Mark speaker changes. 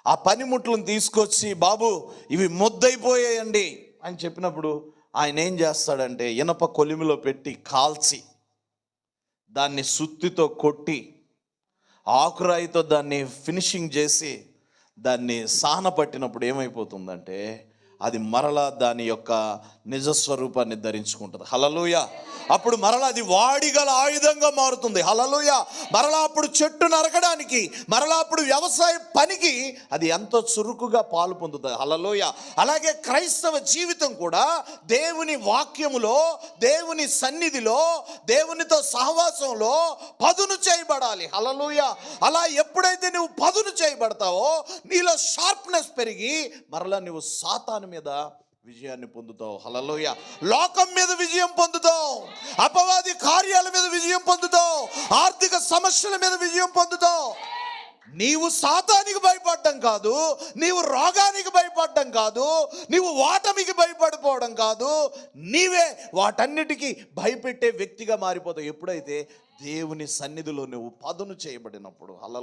Speaker 1: ఆ పనిముట్లను తీసుకొచ్చి, బాబు ఇవి ముద్దయిపోయాయండి అని చెప్పినప్పుడు ఆయన ఏం చేస్తాడంటే ఇనప కొలిమిలో పెట్టి కాల్చి, దాన్ని సుత్తితో కొట్టి, ఆకురాయితో దాన్ని ఫినిషింగ్ చేసి, దాన్ని సాన పట్టినప్పుడు ఏమైపోతుందంటే అది మరలా దాని యొక్క నిజస్వరూపాన్ని ధరించుకుంటుంది. హల్లెలూయా. అప్పుడు మరలా అది వాడిగల ఆయుధంగా మారుతుంది. హల్లెలూయా. మరలా అప్పుడు చెట్టు నరకడానికి, మరలా అప్పుడు వ్యవసాయ పనికి అది ఎంతో చురుకుగా పాలు పొందుతుంది. హల్లెలూయా. అలాగే క్రైస్తవ జీవితం కూడా దేవుని వాక్యములో, దేవుని సన్నిధిలో, దేవునితో సహవాసంలో పదును చేయబడాలి. హల్లెలూయా. అలా ఎప్పుడైతే నువ్వు పదును చేయబడతావో నీలో షార్ప్నెస్ పెరిగి మరలా నువ్వు సాతాను మీద విజయాన్ని పొందుతావు. హల్లెలూయా. లోకం మీద విజయం పొందుతావు, అపవాది కార్యాల మీద విజయం పొందుతావు, ఆర్థిక సమస్యల మీద విజయం పొందుతావు. నీవు సాతానికి భయపడడం కాదు, నీవు రోగానికి భయపడడం కాదు, నీవు ఓటమికి భయపడిపోవడం కాదు, నీవే వాటన్నిటికీ భయపెట్టే వ్యక్తిగా మారిపోతావు ఎప్పుడైతే దేవుని సన్నిధిలో నువ్వు పదును చేయబడినప్పుడు. హల్లెలూయా.